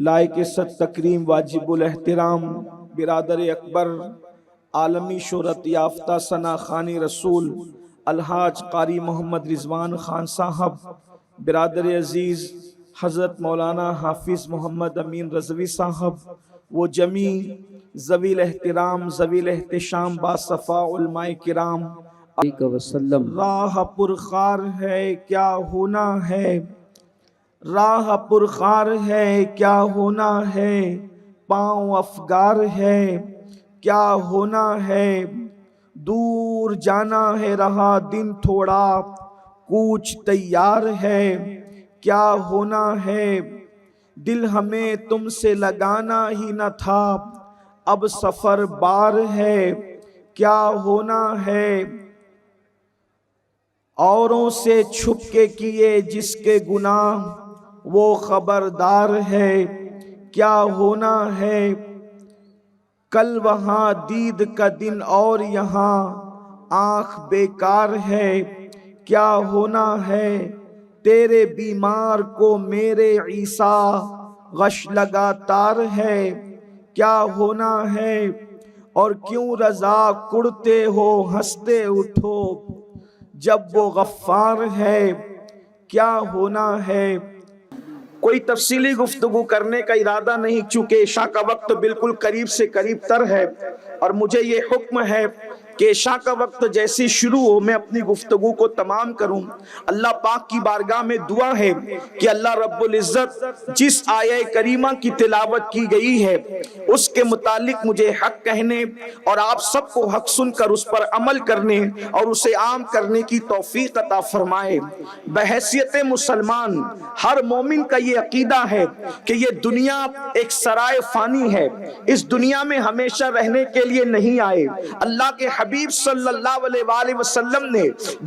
لائق ست تکریم واجب الاحترام برادر اکبر عالمی شہرت یافتہ ثنا خوانی رسول الحاج قاری محمد رضوان خان صاحب، برادر عزیز حضرت مولانا حافظ محمد امین رضوی صاحب، وہ جمیع ذوی الاحترام ذوی الاحتشام باصفا علماء کرام وسلم۔ راہ پرخار ہے کیا ہونا ہے، راہ پرخار ہے کیا ہونا ہے، پاؤں افگار ہے کیا ہونا ہے، دور جانا ہے رہا دن تھوڑا، کوچ تیار ہے کیا ہونا ہے، دل ہمیں تم سے لگانا ہی نہ تھا، اب سفر بار ہے کیا ہونا ہے، اوروں سے چھپ کے کیے جس کے گناہ وہ خبردار ہے کیا ہونا ہے، کل وہاں دید کا دن اور یہاں آنکھ بیکار ہے کیا ہونا ہے، تیرے بیمار کو میرے عیسیٰ غش لگاتار ہے کیا ہونا ہے، اور کیوں رضا کڑتے ہو ہنستے اٹھو جب وہ غفار ہے کیا ہونا ہے۔ کوئی تفصیلی گفتگو کرنے کا ارادہ نہیں، چونکہ عشاء کا وقت بالکل قریب سے قریب تر ہے، اور مجھے یہ حکم ہے کہ عشاء کا وقت جیسی شروع ہو میں اپنی گفتگو کو تمام کروں۔ اللہ پاک کی بارگاہ میں دعا ہے کہ اللہ رب العزت جس آیہ کریمہ کی تلاوت کی گئی ہے اس کے متعلق مجھے حق کہنے اور آپ سب کو حق سن کر اس پر عمل کرنے اور اسے عام کرنے کی توفیق عطا فرمائے۔ بحیثیت مسلمان ہر مومن کا یہ عقیدہ ہے کہ یہ دنیا ایک سرائے فانی ہے، اس دنیا میں ہمیشہ رہنے کے لیے نہیں آئے۔ اللہ کے حبیب صلی اللہ علیہ وآلہ وسلم نے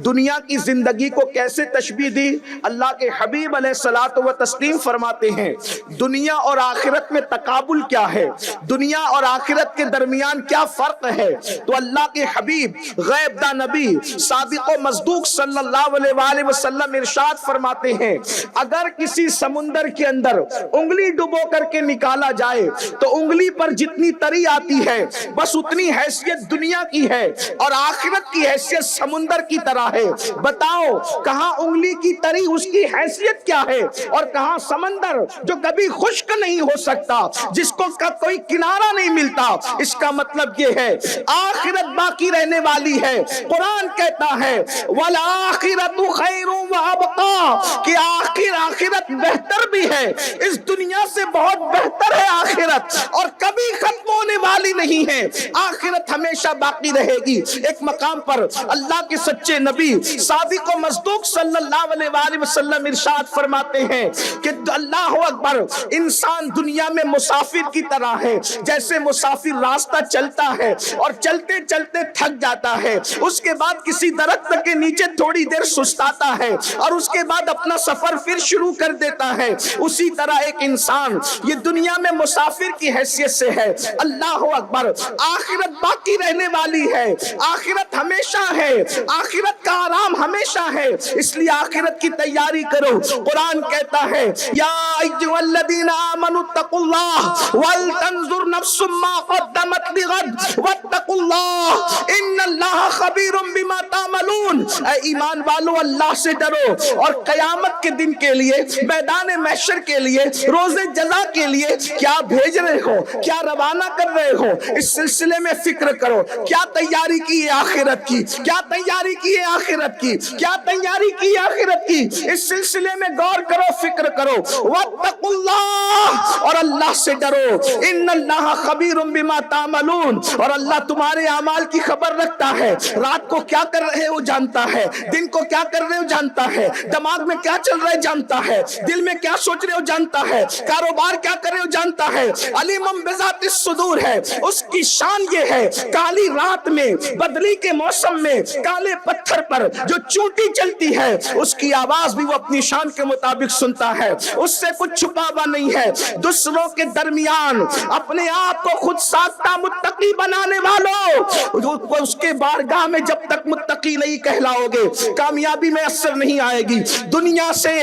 دنیا کی زندگی کو کیسے تشبیہ دی؟ اللہ کے حبیب علیہ الصلوۃ والتسلیم فرماتے ہیں دنیا اور آخرت میں تقابل کیا ہے، دنیا اور آخرت کے درمیان کیا فرق ہے؟ تو اللہ کے حبیب غیب داں نبی صادق و مصدوق صلی اللہ علیہ وآلہ وسلم ارشاد فرماتے ہیں اگر کسی سمندر کے اندر انگلی ڈبو کر کے نکالا جائے تو انگلی پر جتنی تری آتی ہے بس اتنی حیثیت دنیا کی ہے اور آخرت کی حیثیت سمندر کی طرح ہے۔ بتاؤ کہاں انگلی کی تری اس کی حیثیت کیا ہے اور کہاں سمندر جو کبھی خشک نہیں ہو سکتا، جس کو کوئی کنارہ نہیں ملتا۔ اس کا مطلب یہ ہے آخرت باقی رہنے والی ہے۔ قرآن کہتا ہے وَالْآخِرَةُ خَيْرٌ وَأَبْقَىٰ کہ آخرت بہتر بھی ہے، اس دنیا سے بہت بہتر ہے آخرت، اور کبھی ختم ہونے والی نہیں ہے، آخرت ہمیشہ باقی رہے گی۔ ایک مقام پر اللہ کے سچے نبی صادق و مصدوق صلی اللہ علیہ وآلہ وسلم ارشاد فرماتے ہیں کہ اللہ اکبر، انسان دنیا میں مسافر کی طرح ہے، جیسے مسافر راستہ چلتا ہے اور چلتے چلتے تھک جاتا ہے، اس کے بعد کسی درخت کے نیچے تھوڑی دیر سستاتا ہے اور اس کے بعد اپنا سفر پھر شروع کر دیتا ہے، اسی طرح ایک انسان یہ دنیا میں مسافر کی حیثیت سے ہے۔ اللہ اکبر، آخرت باقی رہنے والی ہے، آخرت ہمیشہ ہے، آخرت کا آرام ہمیشہ ہے، اس لیے آخرت کی تیاری کرو۔ قرآن کہتا ہے یا ایھا الذین آمنوا اتقوا اللہ ولتنظر نفس ما قدمت لغد واتقوا اللہ ان اللہ خبیر بما تعملون۔ اے ایمان والو، اللہ سے ڈرو اور قیامت کے دن کے لیے، میدان محشر کے لیے، روز جزا کے لیے کیا بھیج رہے ہو، کیا روانہ کر رہے ہو، اس سلسلے میں فکر کرو۔ کیا تیاری کی ہے آخرت کی، کیا تیاری کی ہے آخرت کی، کیا تیاری کی ہے آخرت کی، اس سلسلے میں غور کرو، فکر کرو۔ واتقوا اللہ، اور اللہ سے ڈرو، ان اللہ خبیر بما تعملون، اور اللہ تمہارے اعمال کی خبر رکھتا ہے، رات کو کیا کر رہے ہو جانتا ہے، دن کو کیا کر رہے ہو جانتا ہے، دماغ میں کیا چل رہا ہے جانتا ہے، دل میں کیا سوچ رہے ہو جانتا ہے، کاروبار کیا کر رہے ہو جانتا ہے۔ علیم بذات الصدور ہے، اس کی شان یہ ہے کالی رات میں، بدلی کے موسم میں، کالے پتھر پر جو چونٹی چلتی ہے اس کی آواز بھی وہ اپنی شان کے مطابق سنتا ہے، اس سے کچھ چھپا ہوا نہیں ہے۔ دوسروں کے درمیان اپنے آپ کو خود ساختہ متقی بنانے والوں، اس کے بارگاہ میں جب تک متقی نہیں کہلاؤ گے کامیابی میں اثر نہیں آئے گی۔ دنیا سے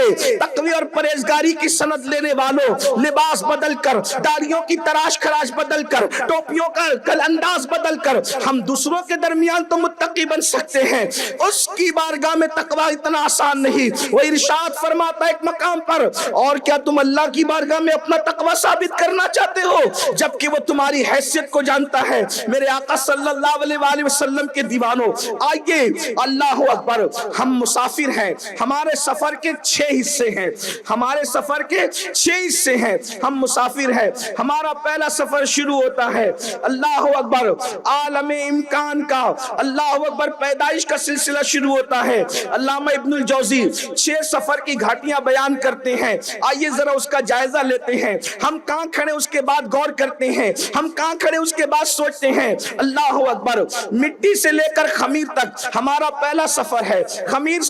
تقوی اور پرہیزگاری کی سند لینے والوں، لباس بدل کر، داڑھیوں کی تراش خراش بدل کر، ٹوپیوں کا انداز بدل کر ہم دوسروں کے درمیان تو متقی بن سکتے ہیں، اس کی بارگاہ میں تقوی اتنا آسان نہیں۔ وہ ارشاد فرماتا ہے ایک مقام پر، اور کیا تم اللہ کی بارگاہ میں اپنا تقوی ثابت کرنا چاہتے ہو جبکہ وہ تمہاری حیثیت کو جانتا ہے؟ میرے آقا صلی اللہ علیہ وآلہ وسلم کے دیوانوں، آئیے اللہ اکبر، ہم مسافر ہیں، ہمارے سفر کے 6 حصے ہیں، ہمارے سفر کے 6 حصے ہیں، ہم مسافر ہیں۔ ہمارا پہلا سفر شروع ہوتا ہے اللہ اکبر عالم امکان کا، اللہ اکبر پیدائش کا سلسلہ شروع ہوتا ہے۔ علامہ ابن الجوزی 6 سفر کی گھاٹیاں بیان کرتے ہیں، آئیے ذرا اس کا جائزہ لیتے ہیں۔ ہم کہاں کھڑے اس کے بعد غور کرتے ہیں، ہم کہاں کھڑے اس کے بعد سوچتے ہیں۔ اللہ اکبر، مٹی سے لے کر خمیر تک ہمارا پہلا سفر ہے، خمیر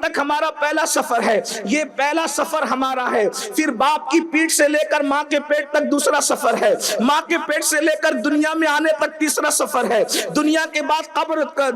تک ہمارا پہلا سفر ہے، یہ پہلا سفر ہمارا ہے۔ پھر باپ کی پیٹھ سے لے کر ماں کے پیٹ تک دوسرا سفر ہے، ماں کے پیٹ سے لے کر دنیا میں آنے تک تیسرا سفر ہے، دنیا کے بعد قبر کا،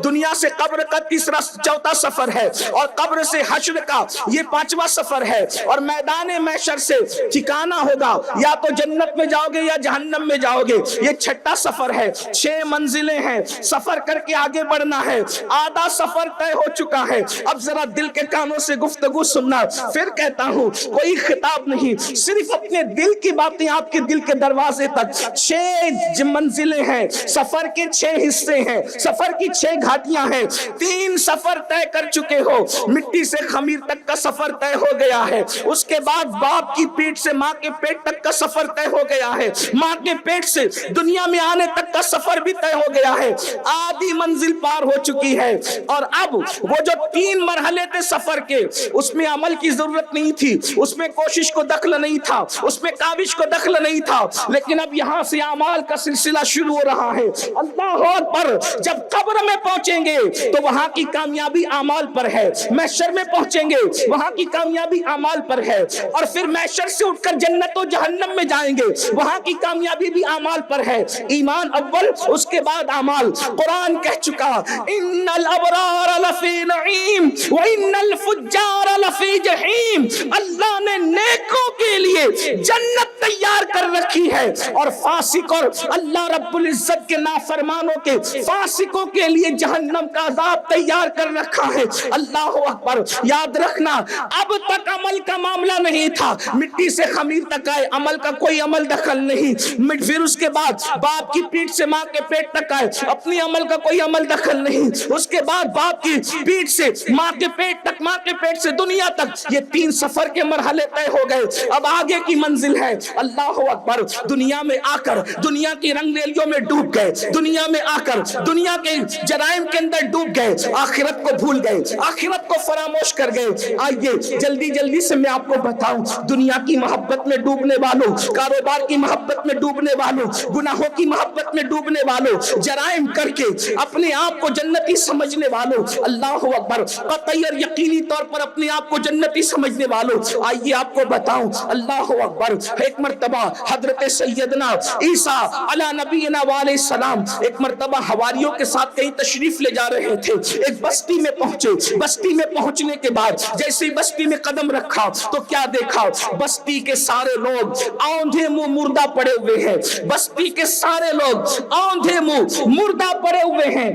دنیا سے قبر کا تیسرا چوتھا سفر ہے، اور قبر سے حشر کا یہ 5واں سفر ہے، اور میدان محشر سے ٹھکانہ ہوگا، یا تو جنت میں جاؤ گے یا جہنم میں جاؤ گے، یہ 6واں سفر ہے۔ 6 منزلیں ہیں، سفر کر کے آگے بڑھنا ہے، آدھا سفر طے ہو چکا ہے۔ اب ذرا دل کے کانوں سے گفتگو سننا، پھر کہتا ہوں کوئی خطاب نہیں، صرف اپنے دل کی باتیں آپ کے دل کے دروازے تک۔ 6 منزلیں ہیں، سفر کے 6 حصے ہیں، سفر کی 6 گھاٹیاں ہیں۔ 3 سفر طے کر چکے ہو، مٹی سے خمیر تک کا سفر طے ہو گیا ہے، اس کے بعد باپ کی پیٹ سے ماں کے پیٹ تک کا سفر طے ہو گیا ہے، ماں کے پیٹ سے دنیا میں آنے تک کا سفر بھی طے ہو گیا ہے، آدھی منزل پار ہو چکی ہے۔ اور اب وہ جو 3 مرحلے تھے سفر کے، اس میں عمل کی ضرورت نہیں تھی، اس میں کوشش کو دخل نہیں تھا، اس میں کاوش کو دخل نہیں تھا، لیکن اب یہاں سے اعمال کا سلسلہ شروع ہو رہا ہے۔ اللہ اکبر، جب قبر میں پہنچیں گے تو وہاں کی کامیابی اعمال پر ہے، محشر میں پہنچیں گے وہاں کی کامیابی اعمال پر ہے، اور پھر محشر سے اٹھ کر جنت و جہنم میں جائیں گے وہاں کی کامیابی بھی اعمال پر ہے۔ ایمان اول، اس کے بعد اعمال۔ قرآن کہہ چکا ان الابرار لفی نعیم وان الفجار لفی جحیم، اللہ نے نیکوں کے لیے جنت تیار کر رکھی ہے، اور فاسق اور اللہ رب العزت کے نافرمانوں کے فاسقوں کے لیے جہنم کا عذاب تیار کر رکھا ہے۔ اللہ اکبر، یاد رکھنا اب تک عمل کا معاملہ نہیں تھا، مٹی سے خمیر تک آئے، عمل کا کوئی عمل دخل نہیں، پھر اس کے بعد باپ کی پیٹ سے ماں کے پیٹ تک آئے، اپنی عمل کا کوئی عمل دخل نہیں، اس کے بعد باپ کی پیٹ سے ماں کے پیٹ تک، ماں کے پیٹ سے دنیا تک، یہ 3 سفر کے مرحلے طے ہو گئے۔ اب آگے کی منزل ہے اللہ اکبر، دنیا میں آ کر دنیا کی رنگ ریلیوں میں ڈوب گئے، دنیا میں آ کر دنیا کے جرائم کے اندر ڈوب گئے، آخرت کو بھول گئے، آخرت کو فراموش کر گئے۔ آئیے جلدی جلدی سے میں آپ کو بتاؤں، دنیا کی محبت میں ڈوبنے والوں، کاروبار کی محبت میں ڈوبنے والوں، گناہوں کی محبت میں ڈوبنے والوں، جرائم کر کے اپنے آپ کو جنتی سمجھنے والوں، اللہ اکبر، قطعی اور یقینی طور پر اپنے آپ کو جنتی سمجھنے والوں، آئیے آپ کو بتاؤں اللہ اکبر۔ ایک مرتبہ حضرت سیدنا عیسیٰ علی نبینا علیہ السلام ایک مرتبہ حواریوں کے ساتھ کہیں تشریف لے جا رہے تھے، ایک بستی میں پہنچے، بستی میں پہنچنے کے بعد جیسے ہی بستی میں قدم رکھا تو کیا دیکھا، بستی کے سارے لوگ آندھے منہ مردہ پڑے ہوئے ہیں، بستی کے سارے لوگ آندھے منہ مردہ پڑے ہوئے ہیں،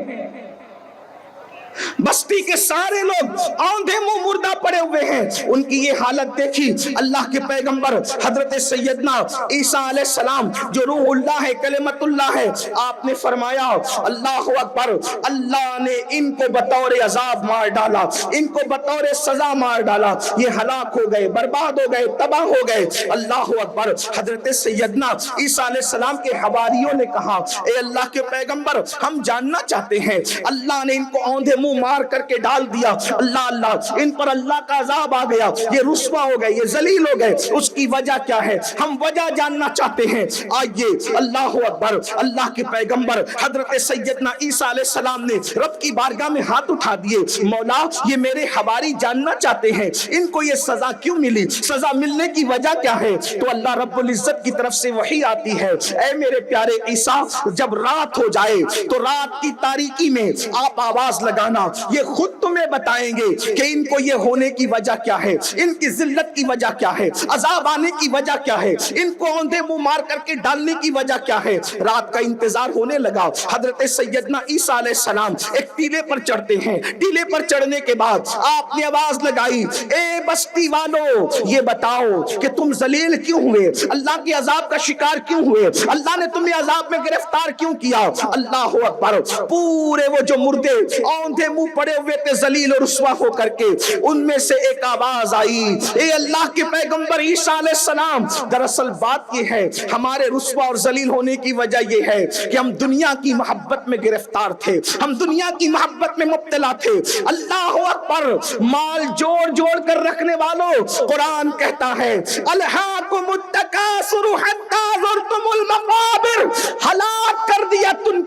بستی کے سارے لوگ آندھے منہ مردہ پڑے ہوئے ہیں۔ ان کی یہ حالت دیکھی اللہ کے پیغمبر حضرت سیدنا عیسیٰ علیہ السلام جو روح اللہ ہے، کلمت اللہ ہے، آپ نے فرمایا اللہ اکبر، اللہ نے ان کو بطور عذاب مار ڈالا، ان کو بطور سزا مار ڈالا، یہ ہلاک ہو گئے، برباد ہو گئے، تباہ ہو گئے۔ اللہ اکبر، حضرت سیدنا عیسیٰ علیہ السلام کے حواریوں نے کہا اے اللہ کے پیغمبر، ہم جاننا چاہتے ہیں اللہ نے ان کو آندھے منہ مار کر کے ڈال دیا، اللہ اللہ ان پر اللہ کا عذاب آ گیا، یہ رسوا ہو گئے، یہ ذلیل ہو گئے، اس کی وجہ کیا ہے؟ ہم وجہ جاننا چاہتے ہیں۔ آئیے، اللہ اکبر، اللہ کے پیغمبر حضرت سیدنا عیسیٰ علیہ السلام نے رب کی بارگاہ میں ہاتھ اٹھا دیے، مولا یہ میرے حواری جاننا چاہتے ہیں ان کو یہ سزا کیوں ملی، سزا ملنے کی وجہ کیا ہے؟ تو اللہ رب العزت کی طرف سے وحی آتی ہے، اے میرے پیارے عیسیٰ جب رات ہو جائے تو رات کی تاریکی میں آپ آواز لگانا، یہ خود تمہیں بتائیں گے کہ ان کو یہ ہونے کی وجہ کیا ہے، ان کی ذلت کی وجہ کیا ہے، عذاب آنے کی وجہ کیا ہے، ان کو اوندھے منہ مار کر کے ڈالنے کی وجہ کیا ہے۔ رات کا انتظار ہونے لگا، حضرت سیدنا عیسیٰ علیہ السلام ایک ٹیلے پر چڑھتے ہیں، ٹیلے پر چڑھنے کے بعد آپ نے آواز لگائی، اے بستی والو یہ بتاؤ کہ تم ذلیل کیوں ہوئے، اللہ کے عذاب کا شکار کیوں ہوئے، اللہ نے تمہیں عذاب میں گرفتار کیوں کیا؟ اللہ اکبر، پورے وہ جو مردے اوندھے منہ پڑے ہوئے تھے ذلیل اور رسوا ہو کر کے، ان میں سے ایک آواز آئی، اے اللہ کے پیغمبر عیسیٰ علیہ السلام دراصل بات یہ ہے ہمارے رسوا اور ذلیل ہونے کی وجہ یہ ہے کہ ہم دنیا کی محبت میں گرفتار تھے، ہم دنیا کی محبت میں مبتلا تھے۔ اللہ اکبر، مال جوڑ جوڑ کر رکھنے والوں، قرآن کہتا ہے الہاکم التکاثر حتی زرتم المقابر، ہلاک کر دیا تم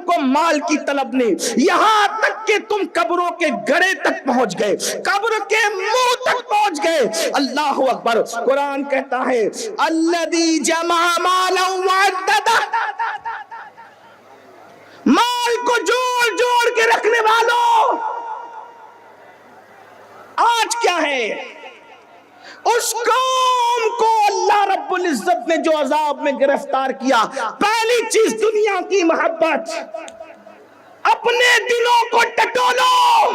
کو مال کی طلب نے، یہاں تک کہ تم قبروں کے گڑے تک پہنچ گئے، قبر کے منہ تک پہنچ گئے۔ اللہ اکبر، قرآن کہتا ہے الذی جمع مالا وعددہ، مال کو جوڑ جوڑ کے رکھنے والوں، آج کیا ہے؟ اس قوم کو اللہ رب العزت نے جو عذاب میں گرفتار کیا، پہلی چیز دنیا کی محبت۔ اپنے دلوں کو ٹٹولو،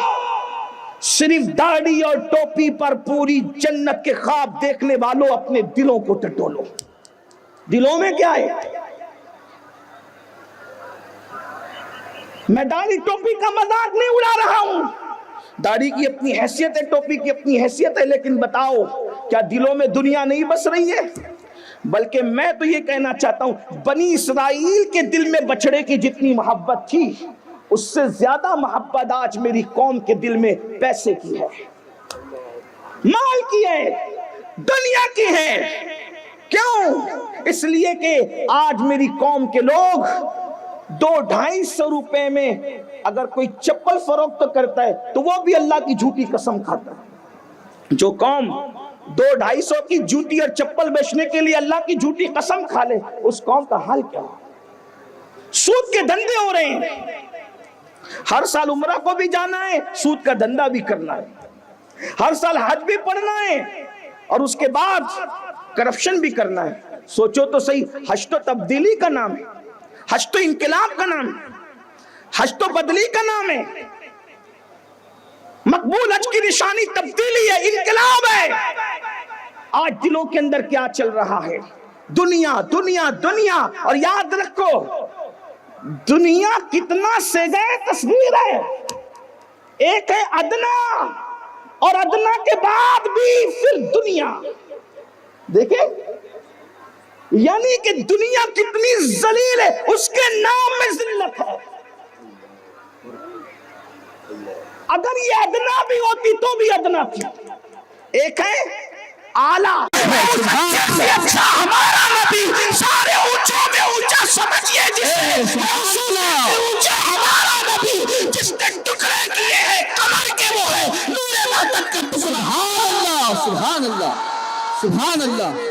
صرف داڑھی اور ٹوپی پر پوری جنت کے خواب دیکھنے والوں اپنے دلوں کو ٹٹولو۔ دلوں میں کیا ہے؟ میں داڑھی ٹوپی کا مذاق نہیں اڑا رہا ہوں، داڑھی کی اپنی حیثیت ہے، ٹوپی کی اپنی حیثیت ہے، لیکن بتاؤ کیا دلوں میں دنیا نہیں بس رہی ہے؟ بلکہ میں تو یہ کہنا چاہتا ہوں بنی اسرائیل کے دل میں بچڑے کی جتنی محبت تھی اس سے زیادہ محبت آج میری قوم کے دل میں پیسے کی ہے، مال کی ہے، دنیا کی ہے۔ کیوں؟ اس لیے کہ آج میری قوم کے لوگ 200-250 روپے میں اگر کوئی چپل فروخت کرتا ہے تو وہ بھی اللہ کی جھوٹی قسم کھاتا ہے۔ جو قوم 200-250 کی جوتی اور چپل بیچنے کے لیے اللہ کی جھوٹی قسم کھا لے، اس قوم کا حال کیا ہو؟ سود کے دھندے ہو رہے ہیں، ہر سال عمرہ کو بھی جانا ہے، سود کا دھندا بھی کرنا ہے، ہر سال حج بھی پڑھنا ہے اور اس کے بعد کرپشن بھی کرنا ہے۔ سوچو تو صحیح، حج تو تبدیلی کا نام ہے، حج تو انقلاب کا نام ہے، حج تو بدلی کا نام ہے، مقبول حج کی نشانی تبدیلی ہے، انقلاب ہے۔ آج دلوں کے اندر کیا چل رہا ہے؟ دنیا دنیا دنیا، اور یاد رکھو دنیا کتنا سجائے تصویر ہے، ایک ہے ادنا اور ادنا کے بعد بھی پھر دنیا۔ دیکھیں یعنی کہ دنیا کتنی ذلیل ہے، اس کے نام میں ذلت ہے۔ اگر یہ ادنا بھی ہوتی تو بھی ادنا تھی۔ ایک ہے اعلیٰ، اچھا ہمارا نبی سارے اونچوں میں اونچا سمجھئے جسے اونچا ہمارا نبی جس نے ٹکڑے کیے ہیں کمر کے وہ ہے نور وحدت کا ٹکڑا۔ سبحان اللہ سبحان اللہ سبحان اللہ۔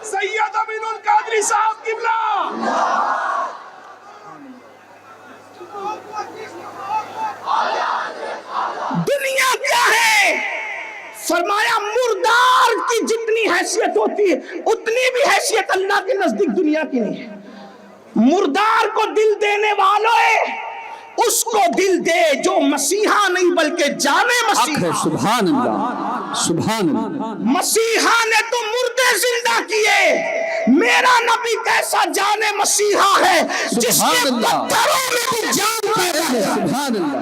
سید امین القادری صاحب قبلہ، دنیا کیا ہے؟ فرمایا مردار کی جتنی حیثیت ہوتی ہے اتنی بھی حیثیت اللہ کے نزدیک دنیا کی نہیں ہے۔ مردار کو دل دینے والوں اس کو دل دے جو مسیحا نہیں بلکہ جانے مسیحا۔ سبحان اللہ سبحان اللہ۔ مسیحا نے تو مردے زندہ کیے، میرا نبی کیسا جانے مسیحا ہے جس کے پتھروں میں بھی جان پیدا ہے۔ سبحان اللہ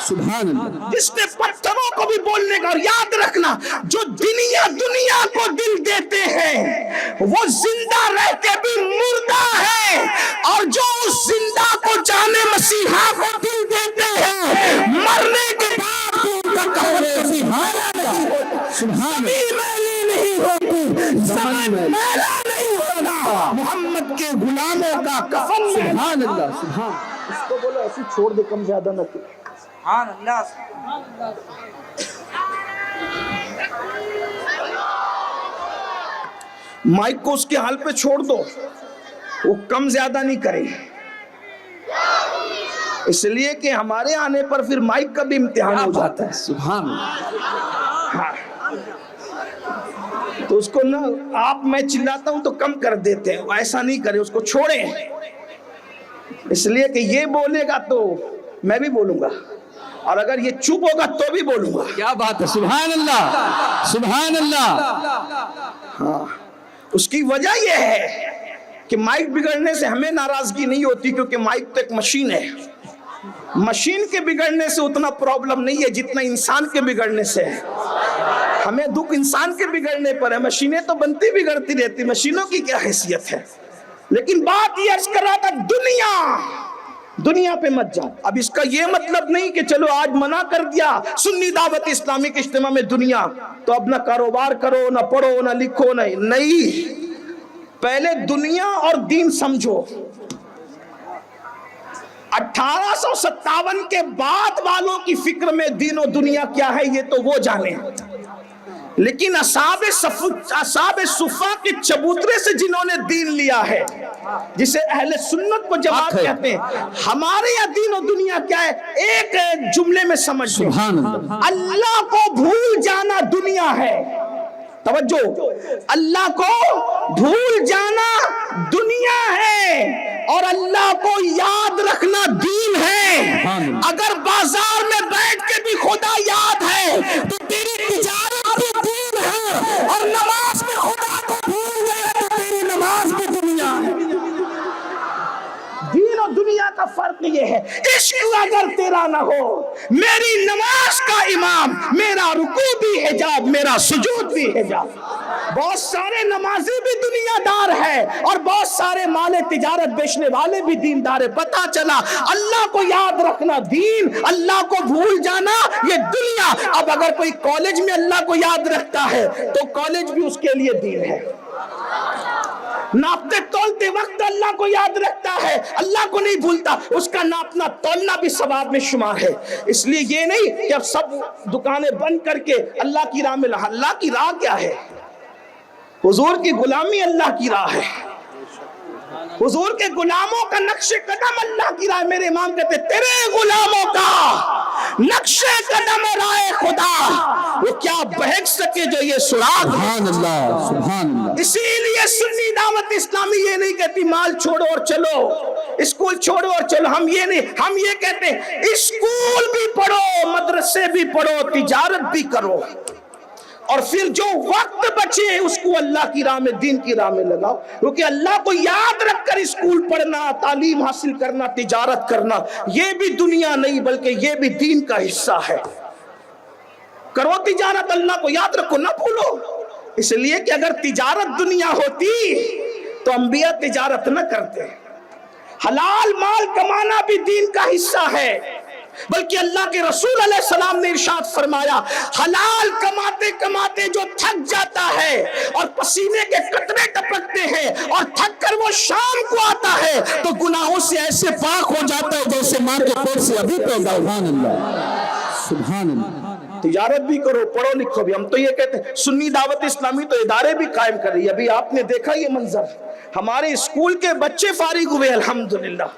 سبحان اللہ جس نے پتھروں کو بھی بولنے کا، اور یاد رکھنا جو دنیا کو دل دیتے ہیں وہ زندہ رہ کے بھی مردہ ہے، اور جو اس زندہ کو جانے مسیحا کو دل دیتے ہیں مرنے کے بعد ان کا کفن سبحان میلی نہیں ہوتی، زمین میلا نہیں ہوگا، محمد کے غلاموں کا کفن سبحان اللہ سبحان اس کو بولو ایسی چھوڑ دے، کم زیادہ نہ کرے۔ سبحان اللہ سبحان اللہ مائک کو اس کے حال پہ چھوڑ دو، وہ کم زیادہ نہیں کرے، اس لیے کہ ہمارے آنے پر پھر مائک کا بھی امتحان ہو جاتا ہے۔ سبحان اللہ ہاں تو اس کو نا آپ میں چلاتا ہوں تو کم کر دیتے ہیں، ایسا نہیں کرے، اس کو چھوڑیں، اس لیے کہ یہ بولے گا تو میں بھی بولوں گا، اور اگر یہ چپ ہوگا تو بھی بولوں گا۔ کیا بات ہے، سبحان اللہ سبحان اللہ۔ ہاں اس کی وجہ یہ ہے کہ مائک بگڑنے سے ہمیں ناراضگی نہیں ہوتی، کیونکہ مائک تو ایک مشین ہے، مشین کے بگڑنے سے اتنا پرابلم نہیں ہے جتنا انسان کے بگڑنے سے ہے۔ ہمیں دکھ انسان کے بگڑنے پر ہے، مشینیں تو بنتی بگڑتی رہتی، مشینوں کی کیا حیثیت ہے۔ لیکن بات یہ عرض کر رہا تھا، دنیا پہ مت جاؤ۔ اب اس کا یہ مطلب نہیں کہ چلو آج منع کر دیا سنی دعوت اسلامی کے اجتماع میں دنیا، تو اب نہ کاروبار کرو، نہ پڑھو، نہ لکھو، نہیں، پہلے دنیا اور دین سمجھو۔ 1857 کے بعد والوں کی فکر میں دین و دنیا کیا ہے یہ تو وہ جانے، لیکن اصحاب صفا کے چبوترے سے جنہوں نے دین لیا ہے، جسے اہل سنت کو جماعت کہتے ہیں، ہمارے یہاں دین و دنیا کیا ہے، ایک جملے میں سمجھ لو، سبحان اللہ اللہ کو بھول جانا دنیا ہے، توجہ، اللہ کو بھول جانا دنیا ہے، اور اللہ کو یاد رکھنا دین ہے۔ اگر بازار میں بیٹھ کے بھی خدا یاد ہے تو تیری تجارت بھی دین ہے، اور نماز میں خدا کو بھول گیا تو تیری نماز بھی دنیا ہے۔ دین اور دنیا کا فرق یہ ہے، عشق اگر تیرا نہ ہو، میری نماز کا امام، میرا رکوع بھی حجاب، میرا سجود بھی حجاب۔ بہت سارے نمازی بھی دنیا دار ہے، اور بہت سارے مال تجارت بیچنے والے بھی دیندار ہے۔ پتہ چلا اللہ کو یاد رکھنا دین، اللہ کو بھول جانا یہ دنیا۔ اب اگر کوئی کالج میں اللہ کو یاد رکھتا ہے تو کالج بھی اس کے لیے دین ہے، ناپتے تولتے وقت اللہ کو یاد رکھتا ہے، اللہ کو نہیں بھولتا، اس کا ناپنا تولنا بھی ثواب میں شمار ہے۔ اس لیے یہ نہیں کہ اب سب دکانیں بند کر کے اللہ کی راہ میں، اللہ کی راہ کیا ہے؟ حضور کی غلامی اللہ کی راہ ہے، حضور کے غلاموں کا نقش قدم اللہ کی راہ۔ میرے امام کہتے تیرے غلاموں کا نقش قدم راہ خدا، وہ کیا بہک سکے جو یہ سراغ ہے۔ سبحان اللہ سبحان اللہ۔ اسی لیے سنی دعوت اسلامی یہ نہیں کہتی مال چھوڑو اور چلو، اسکول چھوڑو اور چلو، ہم یہ نہیں، ہم یہ کہتے ہیں اسکول بھی پڑھو، مدرسے بھی پڑھو، تجارت بھی کرو، اور پھر جو وقت بچے اس کو اللہ کی راہ میں، دین کی راہ میں لگاؤ، کیونکہ اللہ کو یاد رکھ کر اسکول پڑھنا، تعلیم حاصل کرنا، تجارت کرنا یہ بھی دنیا نہیں بلکہ یہ بھی دین کا حصہ ہے۔ کرو تجارت، اللہ کو یاد رکھو، نہ بھولو، اس لیے کہ اگر تجارت دنیا ہوتی تو انبیاء تجارت نہ کرتے۔ حلال مال کمانا بھی دین کا حصہ ہے، بلکہ اللہ کے رسول علیہ السلام نے ارشاد فرمایا حلال کماتے کماتے جو تھک جاتا ہے اور پسینے کے قطرے ٹپکتے ہیں اور تھک کر وہ شام کو آتا ہے تو گناہوں سے ایسے پاک ہو جاتا ہے جیسے ماں کے پیٹ سے ابھی پیدا ہوا۔ سبحان اللہ سبحان اللہ۔ تجارت بھی کرو، پڑھو لکھو بھی۔ ہم تو یہ کہتے ہیں سنی دعوت اسلامی تو ادارے بھی قائم کر رہی ہے۔ ابھی آپ نے دیکھا یہ منظر، ہمارے اسکول کے بچے فارغ ہوئے الحمدللہ،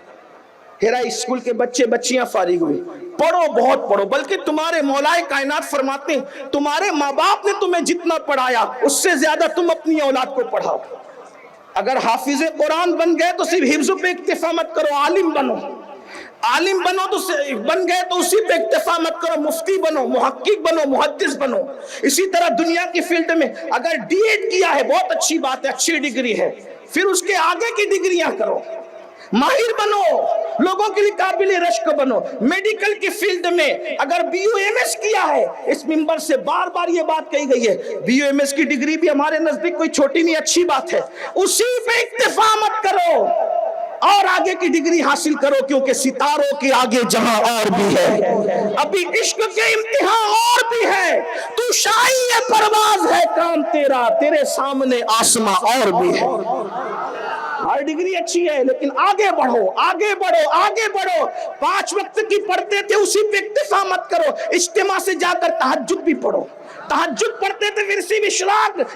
ہیرا اسکول کے بچے بچیاں فارغ ہوئے۔ پڑھو، بہت پڑھو، بلکہ تمہارے مولائے کائنات فرماتے ہیں تمہارے ماں باپ نے تمہیں جتنا پڑھایا اس سے زیادہ تم اپنی اولاد کو پڑھاؤ۔ اگر حافظ قرآن بن گئے تو صرف حفظ پہ اکتفا مت کرو، عالم بنو، عالم بنو تو بن گئے تو اسی پہ اکتفا مت کرو، مفتی بنو، محقق بنو، محدث بنو۔ اسی طرح دنیا کی فیلڈ میں اگر ڈی ایڈ کیا ہے بہت اچھی بات ہے، اچھی ڈگری ہے، پھر اس کے آگے کی ڈگریاں کرو، ماہر بنو، لوگوں کے لیے قابل رشک بنو. میڈیکل کی فیلڈ میں اگر BUMS کیا ہے, اس ممبر سے بار بار یہ بات کہی گئی ہے, BUMS کی ڈگری بھی ہمارے نزدیک کوئی چھوٹی نہیں, اچھی بات ہے, اسی پہ اکتفا مت کرو اور آگے کی ڈگری حاصل کرو, کیونکہ ستاروں کے آگے جہاں اور بھی ہے, ابھی عشق کے امتحان اور بھی ہے. تو شاہی پرواز ہے کام تیرا, تیرے سامنے آسماں اور بھی ہے. ہر ڈگری اچھی ہے لیکن آگے بڑھو, آگے بڑھو, آگے بڑھو. 5 وقت کی پڑھتے تھے اسی پہ اکتفا مت کرو, اجتماع سے جا کر تہجد بھی پڑھو. تہجد پڑھتے تھے پھر اسی میں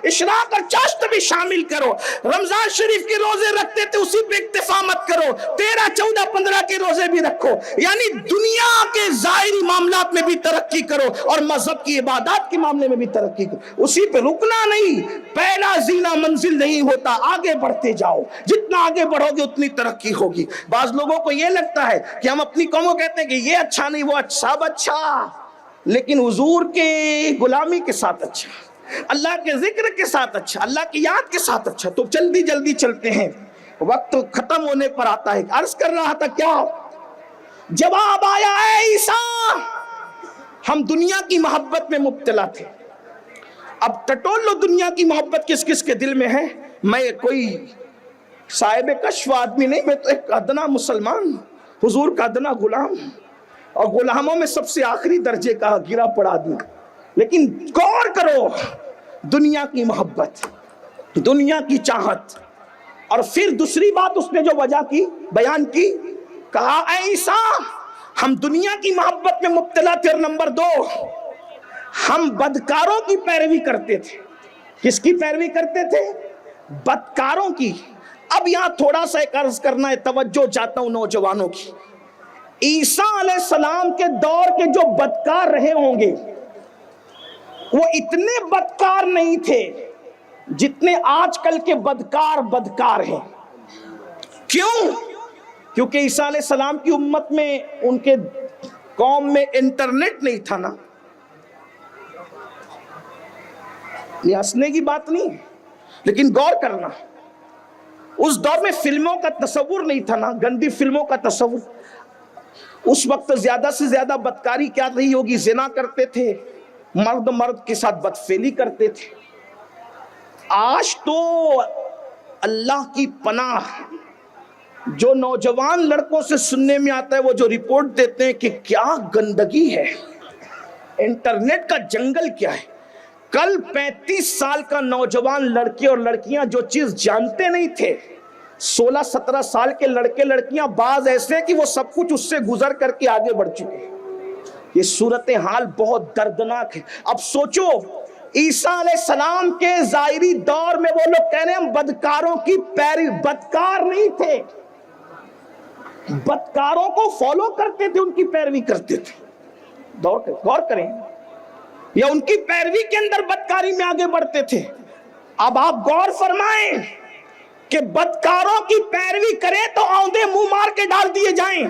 اشراق اور چاشت بھی شامل کرو. رمضان شریف کے روزے رکھتے تھے اسی پہ اکتفا مت کرو, 13, 14, 15 کے روزے بھی رکھو. یعنی دنیا کے ظاہری معاملات میں بھی ترقی کرو اور مذہب کی عبادات کے معاملے میں بھی ترقی کرو, اسی پہ رکنا نہیں. پہلا زینہ منزل نہیں ہوتا, آگے بڑھتے جاؤ, جتنا آگے بڑھو گے اتنی ترقی ہوگی. بعض لوگوں کو یہ لگتا ہے کہ ہم اپنی قوم کو کہتے ہیں کہ یہ اچھا نہیں, وہ سب اچھا, لیکن حضور کے غلامی کے ساتھ اچھا, اللہ کے ذکر کے ساتھ اچھا, اللہ کی یاد کے ساتھ اچھا. تو جلدی جلدی چلتے ہیں, وقت ختم ہونے پر آتا ہے. عرض کر رہا تھا کیا جواب آیا, اے عیسیٰ ہم دنیا کی محبت میں مبتلا تھے. اب ٹٹول لو دنیا کی محبت کس کس کے دل میں ہے. میں کوئی صاحب کشف آدمی نہیں, میں تو ایک ادنا مسلمان, حضور کا ادنا غلام, اور غلاموں میں سب سے آخری درجے کا گرا پڑا آدمی. لیکن غور کرو, دنیا کی محبت, دنیا کی چاہت. اور پھر دوسری بات اس نے جو وجہ کی بیان کی, کہا اے عیسیٰ ہم دنیا کی محبت میں مبتلا تھے. اور نمبر 2 ہم بدکاروں کی پیروی کرتے تھے. کس کی پیروی کرتے تھے؟ بدکاروں کی. اب یہاں تھوڑا سا ایک عرض کرنا ہے, توجہ چاہتا ہوں نوجوانوں کی. عیسیٰ علیہ السلام کے دور کے جو بدکار رہے ہوں گے وہ اتنے بدکار نہیں تھے جتنے آج کل کے بدکار ہیں. کیوں؟ کیونکہ عیسیٰ علیہ السلام کی امت میں, ان کے قوم میں انٹرنیٹ نہیں تھا نا. یہ ہنسنے کی بات نہیں, لیکن غور کرنا, اس دور میں فلموں کا تصور نہیں تھا نا, گندی فلموں کا تصور. اس وقت زیادہ سے زیادہ بدکاری کیا رہی ہوگی, زنا کرتے تھے, مرد کے ساتھ بدفعلی کرتے تھے. آج تو اللہ کی پناہ جو نوجوان لڑکوں سے سننے میں آتا ہے, وہ جو رپورٹ دیتے ہیں کہ کیا گندگی ہے, انٹرنیٹ کا جنگل کیا ہے. کل 35 سال کا نوجوان لڑکے اور لڑکیاں جو چیز جانتے نہیں تھے, 16-17 سال کے لڑکے لڑکیاں بعض ایسے کہ وہ سب کچھ اس سے گزر کر کے آگے بڑھ چکے ہیں. یہ صورتحال بہت دردناک ہے. اب سوچو, عیسیٰ علیہ السلام کے ظاہری دور میں وہ لوگ کہہ رہے ہیں ہم بدکاروں کی پیروی. بدکار نہیں تھے, بدکاروں کو فالو کرتے تھے, ان کی پیروی کرتے تھے. غور کریں, یا ان کی پیروی کے اندر بدکاری میں آگے بڑھتے تھے. اب آپ غور فرمائیں کہ بدکاروں کی پیروی کریں تو آندے منہ مار کے ڈال دیے جائیں.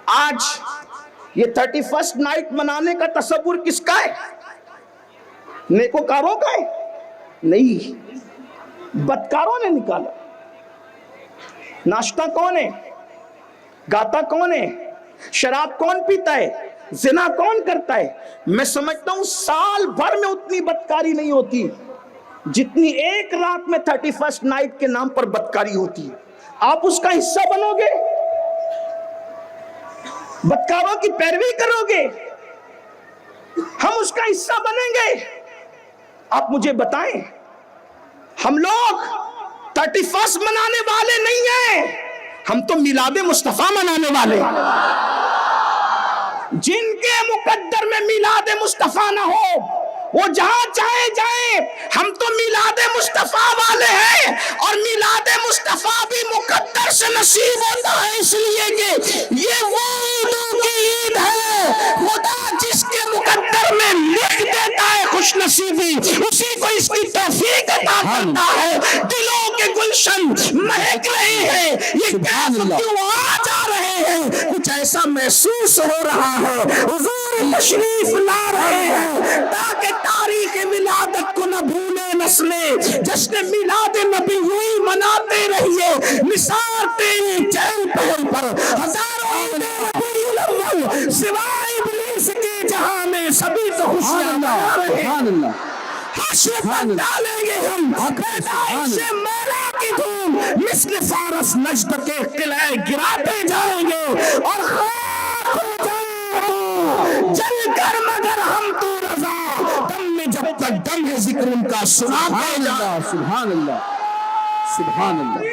آج یہ 31 نائٹ منانے کا تصور کس کا ہے؟ نیکوکاروں کا ہے؟ نہیں, بدکاروں نے نکالا. ناشتہ کون ہے, گاتا کون ہے, شراب کون پیتا ہے, زنا کون کرتا ہے؟ میں سمجھتا ہوں سال بھر میں اتنی بدکاری نہیں ہوتی جتنی ایک رات میں 31 نائٹ کے نام پر بدکاری ہوتی ہے. آپ اس کا حصہ بنو گے, بدکاروں کی پیروی کرو گے, ہم اس کا حصہ بنیں گے. آپ مجھے بتائیں, ہم لوگ 31 منانے والے نہیں ہیں, ہم تو میلاد مصطفیٰ منانے والے ہیں. جن کے مقدر میں میلاد مصطفیٰ نہ ہو وہ جہاں چاہے جائیں, ہم تو میلاد مصطفیٰ والے ہیں. اور میلاد مصطفیٰ بھی مقدر سے نصیب ہوتا ہے, اس لیے کہ یہ وہ عیدوں کی عید ہے. خدا جس کے مقدر میں لکھ دیتا ہے خوش نصیبی, اسی کو اس کی توفیق عطا کرتا ہے. دلوں کے گلشن مہک رہے ہیں, یہ کیف کیوں آ جا رہے ہیں, کچھ ایسا محسوس ہو رہا ہے. حضور تشریف لا رہے ہیں تاکہ تاریخ ولادت کو نہ بھولے نسلیں. جشن میلاد نبی ہوئی مناتے رہیے, نثار تیری چہل پہل پر پر ڈالیں گے ہم پیدائش سے مولا کی دھوم مثل فارس نجد کے قلعے گراتے جائیں گے اور خاک ہو جائیں گے جل کر مگر ہم تو رضا دم میں جب تک دم ہے ذکر ان کا سناتے جائیں. سبحان اللہ سبحان اللہ.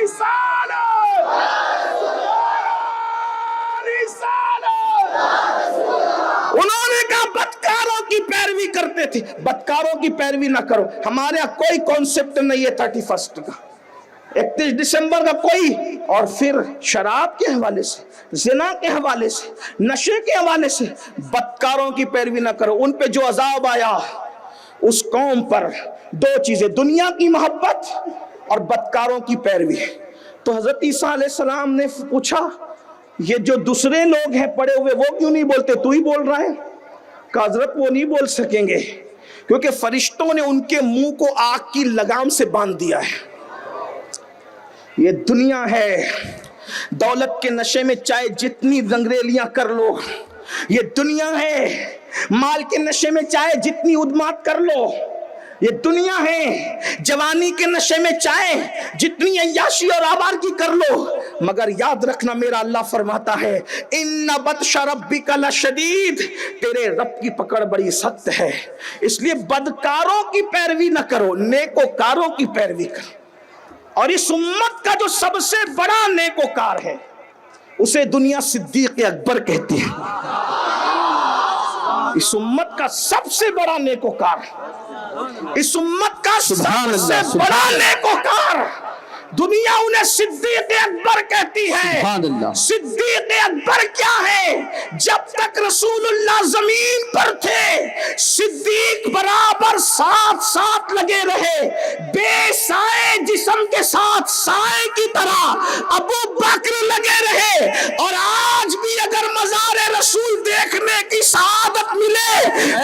انہوں نے کہا بدکاروں کی پیروی کرتے تھے. بدکاروں کی پیروی نہ کرو. ہمارے یہاں کوئی کانسیپٹ نہیں ہے 31 کا 31 دسمبر کا کوئی. اور پھر شراب کے حوالے سے زنا کے حوالے سے نشے کے حوالے سے بدکاروں کی پیروی نہ کرو. ان پہ جو عذاب آیا اس قوم پر 2 چیزیں دنیا کی محبت اور بدکاروں کی پیروی. تو حضرت عیسیٰ علیہ السلام نے پوچھا یہ جو دوسرے لوگ ہیں پڑے ہوئے وہ کیوں نہیں بولتے, تو ہی بول رہا ہے؟ کہ حضرت وہ نہیں بول سکیں گے کیونکہ فرشتوں نے ان کے منہ کو آگ کی لگام سے باندھ دیا ہے. یہ دنیا ہے, دولت کے نشے میں چاہے جتنی رنگریلیاں کر لو. یہ دنیا ہے, مال کے نشے میں چاہے جتنی ادمات کر لو. یہ دنیا ہے, جوانی کے نشے میں چاہے جتنی عیاشی اور آوارگی کر لو. مگر یاد رکھنا میرا اللہ فرماتا ہے ان بطش ربک لشدید, تیرے رب کی پکڑ بڑی سخت ہے. اس لیے بدکاروں کی پیروی نہ کرو, نیکوکاروں کی پیروی کرو. اور اس امت کا جو سب سے بڑا نیکوکار ہے اسے دنیا صدیق اکبر کہتی ہے. اس امت کا سب سے بڑا نیکوکار, اس امت کا سب سے بڑا نیکوکار دنیا انہیں صدیق اکبر کہتی ہے. صدیق اکبر کیا ہے؟ جب تک رسول اللہ زمین پر تھے صدیق برابر ساتھ لگے رہے, بے سائے جسم کے ساتھ سائے کی طرح ابو بکر لگے رہے. اور آج بھی اگر مزار رسول دیکھنے کی سعادت ملے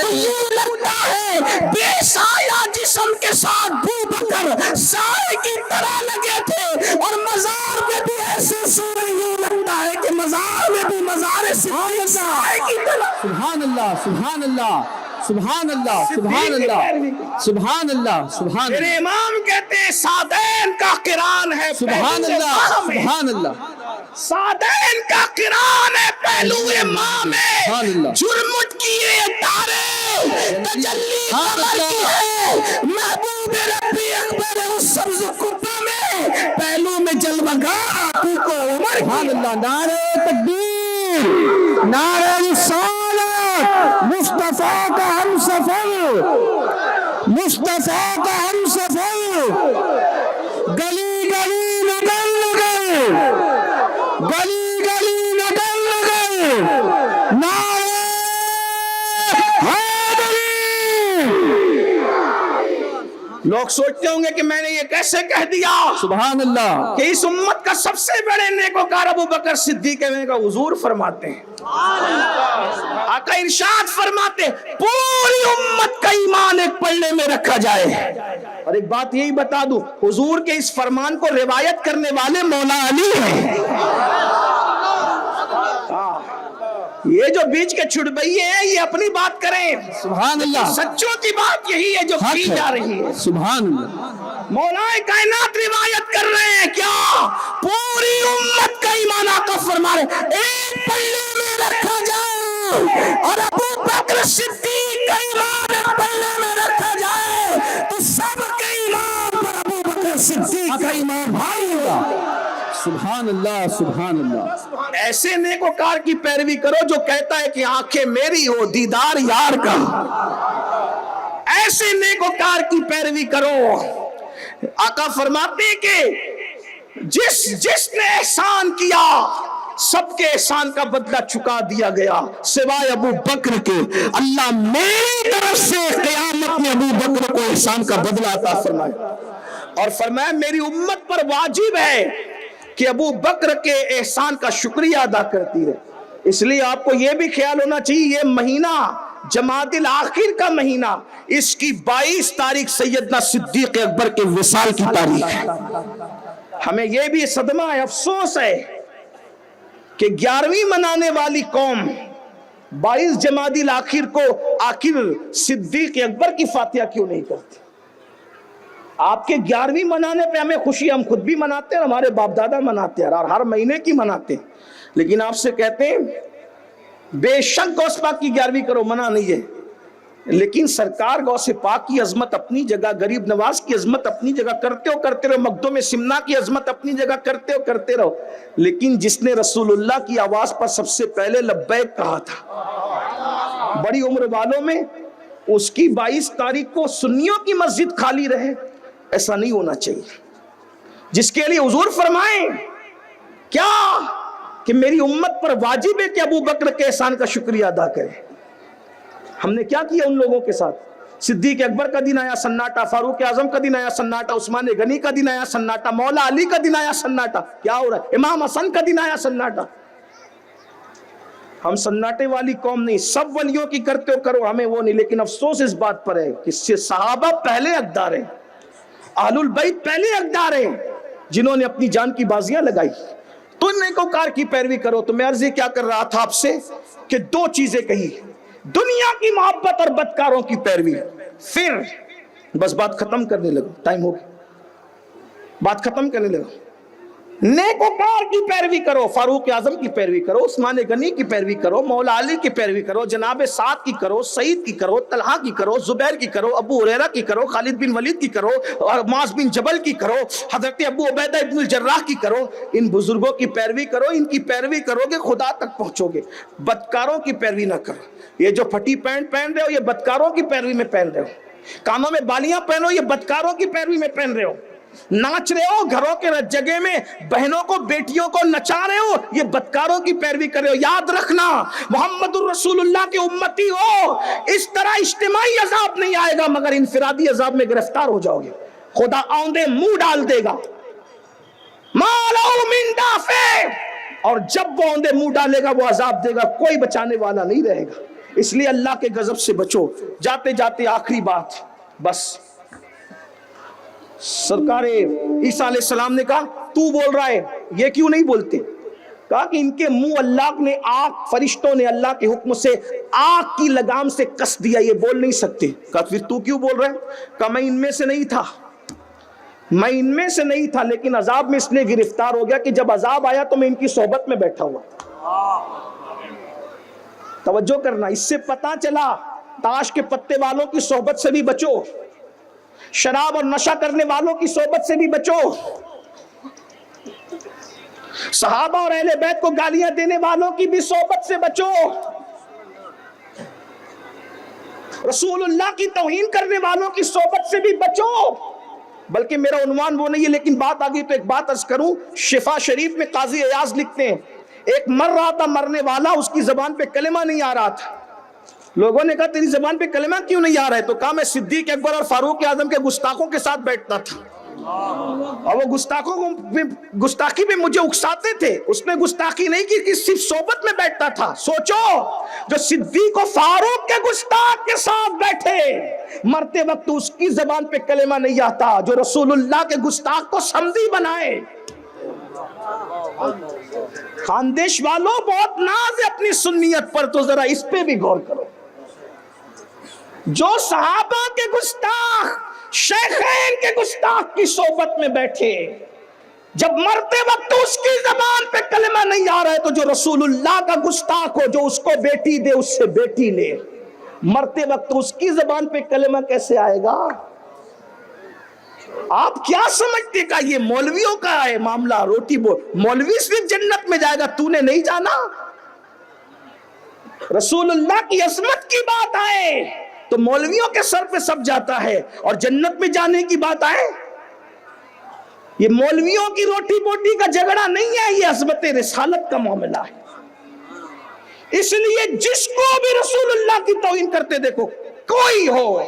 تو یوں لگتا ہے بے سایہ جسم کے ساتھ ابو بکر سائے کی طرح لگے تھے. اور مزار میں بھی ایسے سورے یوں لگتا ہے کہ مزار میں بھی مزار صدیق سائے کی طرح. سبحان اللہ سبحان اللہ سبحان اللہ سبحان اللہ سبحان اللہ سبحان اللہ. میرے امام کہتے ہیں سادین کا قران ہے سبحان اللہ سبحان اللہ. سادین کا قران ہے پہلو امام ہے. جرمٹ کیے تارے تجلی قمر کی ہے, محبوب ربی اکبر اس سبز قبہ میں پہلو میں جلوگاں آقو کو عمر. سبحان اللہ. نعرہ تکبیر, نعرہ رسالت, مصطفیٰ کا ہم سفر, مصطفیٰ کا ہم سفر. گلی گلی نکل گئے, گلی گلی نکل گئے, نعرہ حیدری. لوگ سوچتے ہوں گے کہ میں نے یہ کیسے کہہ دیا سبحان اللہ کہ اس امت کا سب سے بڑے نیکوکار ابو بکر صدیق ہے. میں نے کہا حضور فرماتے ہیں, آقا ارشاد فرماتے پوری امت کا ایمان ایک پلڑے میں رکھا جائے. اور ایک بات یہی بتا دوں, حضور کے اس فرمان کو روایت کرنے والے مولا علی ہیں. یہ جو بیچ کے چھڑبئیے ہیں یہ اپنی بات کریں, سبحان اللہ. سچوں کی بات یہی ہے جو کی جا رہی ہے. سبحان اللہ. مولا کائنات روایت کر رہے ہیں کیا پوری امت کا ایمان آقا فرما رہے ایک پلڑے میں رکھا جائے, اور ابو بکر صدیق کا ایمان ایک پلڑے میں رکھا جائے تو سب کے ایمان پر ابو بکر صدیق کا ایمان بھاری ہوگا. سبحان اللہ سبحان اللہ. ایسے نیکوکار کی پیروی کرو جو کہتا ہے کہ آنکھیں میری ہو دیدار یار کا. ایسے نیکوکار کی پیروی کرو. آقا فرماتے ہیں کہ جس نے احسان کیا سب کے احسان کا بدلہ چکا دیا گیا سوائے ابو بکر کے. اللہ میری طرف سے قیامت میں ابو بکر کو احسان کا بدلہ عطا فرمائے. اور فرمایا میری امت پر واجب ہے کہ ابو بکر کے احسان کا شکریہ ادا کرتی ہے. اس لیے آپ کو یہ بھی خیال ہونا چاہیے یہ مہینہ جمادی الاخر کا مہینہ, اس کی 22 تاریخ سیدنا صدیق اکبر کے وصال کی تاریخ ہے. ہمیں یہ بھی صدمہ ہے, افسوس ہے کہ 11ویں منانے والی قوم 22 جمادی الاخر کو آخر صدیق اکبر کی فاتحہ کیوں نہیں کرتی. آپ کے 11ویں منانے پہ ہمیں خوشی، ہم خود بھی مناتے ہیں، ہمارے باپ دادا مناتے ہیں اور ہر مہینے کی مناتے ہیں، لیکن آپ سے کہتے ہیں بے شک غوث پاک کی 11ویں کرو، منع نہیں ہے، لیکن سرکار غوث پاک کی عظمت اپنی جگہ، غریب نواز کی عظمت اپنی جگہ، کرتے رہو، مخدوم سمنا کی عظمت اپنی جگہ کرتے رہو، لیکن جس نے رسول اللہ کی آواز پر سب سے پہلے لبیک کہا تھا بڑی عمر والوں میں، اس کی 22 تاریخ کو سنیوں کی مسجد خالی رہے، ایسا نہیں ہونا چاہیے، جس کے لیے حضور فرمائیں کیا کہ میری امت پر واجب ہے کہ ابو بکر کے احسان کا شکریہ ادا کرے۔ ہم نے کیا کیا ان لوگوں کے ساتھ؟ صدیق اکبر کا دن آیا سناٹا، فاروق اعظم کا دن آیا سناٹا، عثمان غنی کا دن آیا سناٹا، مولا علی کا دن آیا سناٹا، کیا ہو رہا ہے؟ امام حسن کا دن آیا سناٹا۔ ہم سناٹے والی قوم نہیں، سب ولیوں کی کرتے ہو کرو، ہمیں وہ نہیں، لیکن افسوس اس بات پر ہے کہ صحابہ پہلے حقدار ہیں، اہل البیت پہلے حقدار ہیں، جنہوں نے اپنی جان کی بازیاں لگائی۔ تو نیکوکار کی پیروی کرو۔ تو میں عرض کیا کر رہا تھا آپ سے کہ 2 چیزیں کہی، دنیا کی محبت اور بدکاروں کی پیروی، پھر بس بات ختم کرنے لگا، ٹائم ہو گیا، بات ختم کرنے لگا، نیکوکار کی پیروی کرو، فاروق اعظم کی پیروی کرو، عثمان غنی کی پیروی کرو، مولا علی کی پیروی کرو، جناب سعد کی کرو، سعید کی کرو، طلحہ کی کرو، زبیر کی کرو، ابو ہریرہ کی کرو، خالد بن ولید کی کرو، اور معاذ بن جبل کی کرو، حضرت ابو عبیدہ ابن الجراح کی کرو، ان بزرگوں کی پیروی کرو، ان کی پیروی کرو گے خدا تک پہنچو گے، بدکاروں کی پیروی نہ کرو۔ یہ جو پھٹی پینٹ پہن رہے ہو یہ بدکاروں کی پیروی میں پہن رہے ہو، کانوں میں بالیاں پہنو یہ بدکاروں کی پیروی میں پہن رہے ہو، ناچ رہے ہو گھروں کے جگہ میں، بہنوں کو بیٹیوں کو نچا رہے ہو، یہ بدکاروں کی پیروی کر رہے ہو۔ یاد رکھنا محمد الرسول اللہ کے امتی ہو، اس طرح اجتماعی عذاب نہیں آئے گا مگر انفرادی عذاب میں گرفتار ہو جاؤ گے، خدا آؤندے منہ ڈال دے گا، ما لہو من دافع، اور جب وہ آؤندے منہ ڈالے گا وہ عذاب دے گا، کوئی بچانے والا نہیں رہے گا۔ اس لیے اللہ کے غضب سے بچو۔ جاتے جاتے آخری بات، بس سرکار عیسیٰ علیہ السلام نے کہا تو بول رہا ہے، یہ کیوں نہیں بولتے؟ کہا کہ ان کے منہ اللہ نے آگ، فرشتوں نے اللہ کے حکم سے آگ کی لگام سے کس دیا، یہ بول نہیں سکتے۔ کہا پھر تو کیوں بول رہا ہے؟ کہا میں ان میں سے نہیں تھا، میں ان میں سے نہیں تھا، لیکن عذاب میں اس لیے گرفتار ہو گیا کہ جب عذاب آیا تو میں ان کی صحبت میں بیٹھا ہوا۔ توجہ کرنا، اس سے پتا چلا تاش کے پتے والوں کی صحبت سے بھی بچو، شراب اور نشہ کرنے والوں کی صحبت سے بھی بچو، صحابہ اور اہل بیت کو گالیاں دینے والوں کی بھی صحبت سے بچو، رسول اللہ کی توہین کرنے والوں کی صحبت سے بھی بچو۔ بلکہ میرا عنوان وہ نہیں ہے، لیکن بات آگئی تو ایک بات عرض کروں، شفا شریف میں قاضی ایاز لکھتے ہیں ایک مر رہا تھا مرنے والا، اس کی زبان پہ کلمہ نہیں آ رہا تھا، لوگوں نے کہا تیری زبان پہ کلمہ کیوں نہیں آ رہا ہے؟ تو کہا میں صدیق اکبر اور فاروق اعظم کے گستاخوں کے ساتھ بیٹھتا تھا اور وہ گستاخی میں مجھے اکساتے تھے۔ اس نے گستاخی نہیں کی کہ صرف صحبت میں بیٹھتا تھا۔ سوچو جو صدیق و فاروق کے گستاخ کے ساتھ بیٹھے، مرتے وقت اس کی زبان پہ کلمہ نہیں آتا، جو رسول اللہ کے گستاخ کو سمدی بنائے۔ خاندیش والوں بہت ناز ہے اپنی سنیت پر، تو ذرا اس پہ بھی غور کرو۔ جو صحابہ کے گستاخ، شیخین کے گستاخ کی صحبت میں بیٹھے، جب مرتے وقت اس کی زبان پہ کلمہ نہیں آ رہا ہے، تو جو رسول اللہ کا گستاخ ہو، جو اس کو بیٹی دے اس سے بیٹی لے، مرتے وقت اس کی زبان پہ کلمہ کیسے آئے گا؟ آپ کیا سمجھتے کہ یہ مولویوں کا ہے معاملہ؟ روٹی مولوی صرف جنت میں جائے گا، تو نے نہیں جانا؟ رسول اللہ کی عظمت کی بات آئے تو مولویوں کے سر پہ سب جاتا ہے، اور جنت میں جانے کی بات آئے، یہ مولویوں کی روٹی بوٹی کا جھگڑا نہیں ہے، یہ عظمت رسالت کا معاملہ ہے۔ اس لیے جس کو بھی رسول اللہ کی توہین کرتے دیکھو، کوئی ہو،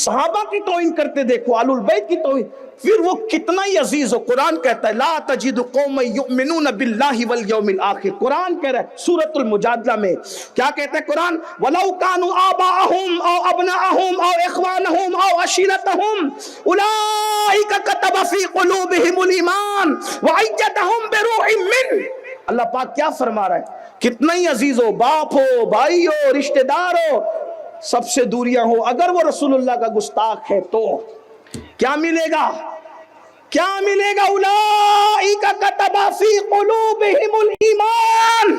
صحابہ کی توہین کرتے دیکھو، آل البیت کی توہین، پھر وہ کتنا ہی عزیز ہو۔ قرآن کہتا ہے لا تجد قوما یؤمنون باللہ والیوم الآخر، قرآن کہہ رہا ہے سورۃ المجادلہ میں، کیا کہتا ہے قرآن؟ وَلَوْ كَانُوا آبَاءَهُمْ أَوْ أَبْنَاءَهُمْ أَوْ إِخْوَانَهُمْ أَوْ عَشِيرَتَهُمْ أُولَئِكَ كَتَبَ فِي قُلُوبِهِمُ الْإِيمَانَ وَأَيَّدَهُمْ بِرُوحٍ مِّنْهُ۔ اللہ پاک کیا فرما رہا ہے؟ کتنا ہی عزیز ہو، باپ ہو، بھائی ہو، رشتہ دار ہو، سب سے دوریاں ہو، اگر وہ رسول اللہ کا گستاخ ہے تو کیا ملے گا؟ کیا ملے گا؟ اولئک کتب فی قلوبہم الایمان،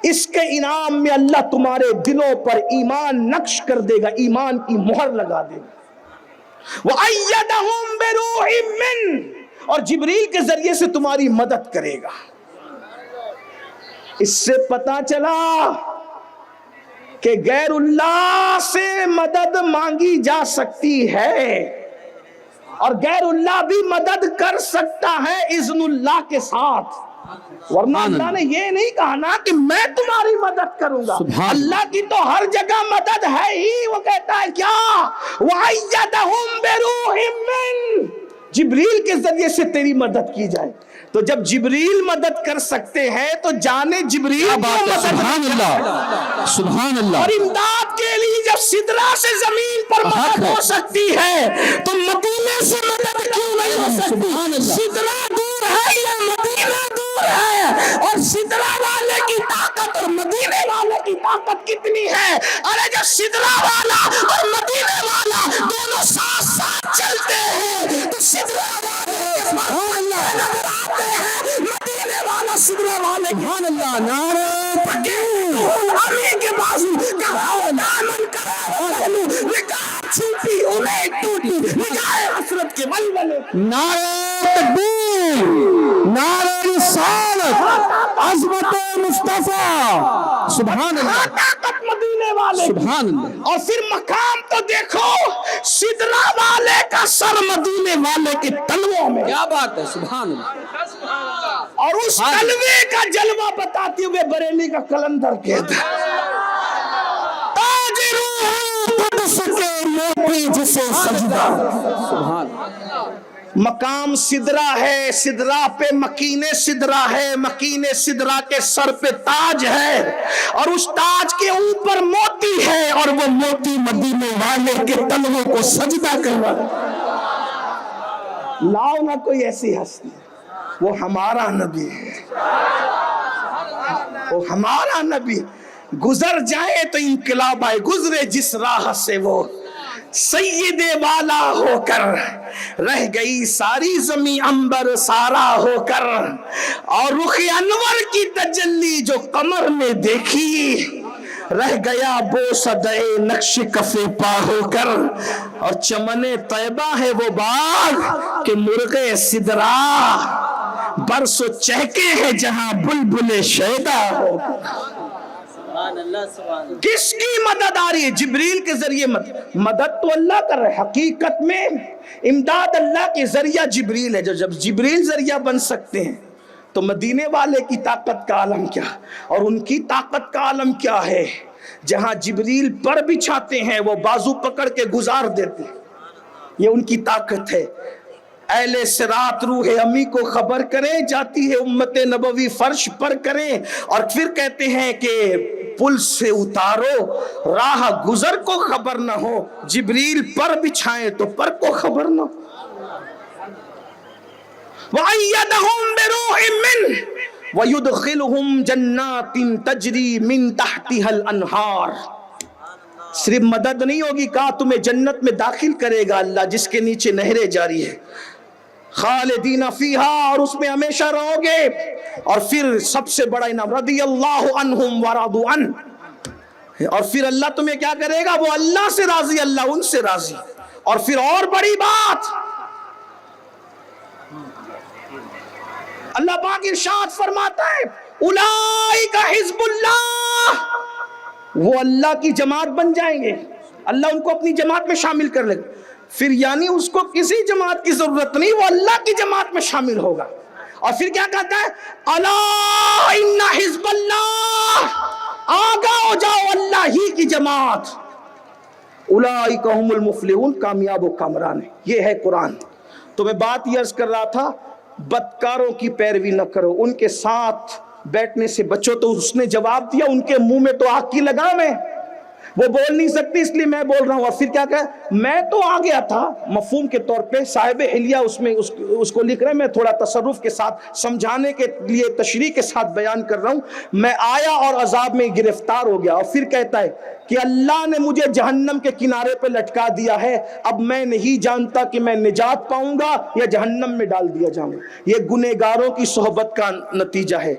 اس کے انعام میں اللہ تمہارے دلوں پر ایمان نقش کر دے گا، ایمان کی مہر لگا دے گا۔ وَأَيَّدَهُمْ بِرُوحٍ مِّنْهُ، اور جبریل کے ذریعے سے تمہاری مدد کرے گا۔ اس سے پتا چلا کہ غیر اللہ سے مدد مانگی جا سکتی ہے، اور غیر اللہ بھی مدد کر سکتا ہے اذن اللہ کے ساتھ، ورنہ اللہ نے یہ نہیں کہا نا کہ میں تمہاری مدد کروں گا۔ اللہ کی تو ہر جگہ مدد ہے ہی، وہ کہتا ہے کیا؟ وَأَيَّدَهُمْ بِرُوحٍ مِّنْهُ، جبریل کے ذریعے سے تیری مدد کی جائے۔ تو جب جبریل مدد کر سکتے ہیں تو جانے جبریل کو مدد، سبحان اللہ، سبحان اللہ۔ اور امداد کے لیے جب سدرا سے زمین پر مدد ہو سکتی ہے تو مدینے سے مدد کیوں نہیں ہو سکتی؟ سدرا دور ہے یا مدینہ دور ہے؟ اور سدرا والے کی طاقت اور مدینے والے کی طاقت کتنی ہے؟ ارے جب سدرا والا اور مدینے والا دونوں ساتھ ساتھ چلتے ہیں تو سدرا والے مدینے والا سدرا والے، سبحان اللہ، نعرہ تکبیر، امین کے بازو کہا دامن کرا نگاہ چھپی امید ٹوٹی نگاہ حسرت کے ولولے، نعرہ تکبیر، نعرہ رسالت، عظمت مصطفیٰ، سبحان اللہ، طاقت مدینے والے، سبحان اللہ۔ اور پھر مقام تو دیکھو، سدرا والے کا سر مدینے والے کے تلووں میں، کیا بات ہے، سبحان اللہ۔ اور اس تلوے کا جلوہ بتاتے ہوئے بریلی کا کلندر کہتا ہے تاج روح قدس کے موتی جسے سجدہ، سبحان مقام سدرا ہے، سدرا پہ مکین سدرا ہے، مکین سدرا کے سر پہ تاج ہے، اور اس تاج کے اوپر موتی ہے، اور وہ موتی مدینے والے کے تلووں کو سجدہ کروا۔ لاؤ نہ کوئی ایسی ہستی، وہ ہمارا نبی ہے، وہ ہمارا نبی، گزر جائے تو انقلاب آئے، گزرے جس راہ سے وہ سید والا ہو کر، رہ گئی ساری زمین انبر سارا ہو کر، اور رخ انور کی تجلی جو قمر نے دیکھی، رہ گیا بوسدے نقش کف پا ہو کر، اور چمن طیبہ ہے وہ باغ کہ مرغ سدرا برس و چہکے ہیں جہاں بلبل شیدا ہو۔ کس کی مدد آ رہی ہے؟ جبریل کے ذریعے مدد تو اللہ کر رہے، حقیقت میں امداد اللہ کے ذریعہ جبریل ہے۔ جب جبریل ذریعہ بن سکتے ہیں تو مدینے والے کی طاقت کا عالم کیا، اور ان کی طاقت کا عالم کیا ہے؟ جہاں جبریل پر بچھاتے ہیں وہ بازو پکڑ کے گزار دیتے ہیں، یہ ان کی طاقت ہے۔ اہل صراط روح امی کو خبر کریں، جاتی ہے امت نبوی فرش پر کریں، اور پھر کہتے ہیں کہ پل سے اتارو راہ گزر کو خبر نہ ہو، جبریل پر بچھائیں تو پر کو خبر نہ ہو۔ وَأَيَّدَهُمْ بِرُوحٍ مِّنْهُ وَيُدْخِلُهُمْ جَنَّاتٍ تَجْرِي مِنْ تَحْتِهَا الْأَنْهَارِ، صرف مدد نہیں ہوگی، کہا تمہیں جنت میں داخل کرے گا اللہ جس کے نیچے نہریں جاری ہے، خالدین فیہا، اور اس میں ہمیشہ رہو گے، اور پھر سب سے بڑا انعام رضی اللہ عنہم ورضوا عنہ، اور پھر اللہ تمہیں کیا کرے گا؟ وہ اللہ سے راضی، اللہ ان سے راضی، اور پھر اور بڑی بات اللہ پاک ارشاد فرماتا ہے اولئک حزب اللہ، وہ اللہ کی جماعت بن جائیں گے، اللہ ان کو اپنی جماعت میں شامل کر لے گا، پھر یعنی اس کو کسی جماعت کی ضرورت نہیں، وہ اللہ کی جماعت میں شامل ہوگا۔ اور پھر کیا کہتا ہے؟ الا ان حزب اللہ، آگاہ ہو جاؤ اللہ ہی کی جماعت، اولئک هم المفلحون، کامیاب و کامران ہے۔ یہ ہے قرآن۔ تو میں بات یہ عرض کر رہا تھا، بدکاروں کی پیروی نہ کرو، ان کے ساتھ بیٹھنے سے بچو، تو اس نے جواب دیا ان کے منہ میں تو آگ کی لگام ہے، وہ بول نہیں سکتی اس لیے میں بول رہا ہوں. اور پھر کیا کہ میں تو آ گیا تھا مفہوم کے طور پہ, صاحب حلیہ اس کو لکھ رہے ہیں, میں تھوڑا تصرف کے ساتھ سمجھانے کے لیے تشریح کے ساتھ بیان کر رہا ہوں. میں آیا اور عذاب میں گرفتار ہو گیا, اور پھر کہتا ہے کہ اللہ نے مجھے جہنم کے کنارے پہ لٹکا دیا ہے, اب میں نہیں جانتا کہ میں نجات پاؤں گا یا جہنم میں ڈال دیا جاؤں. یہ گنہگاروں کی صحبت کا نتیجہ ہے.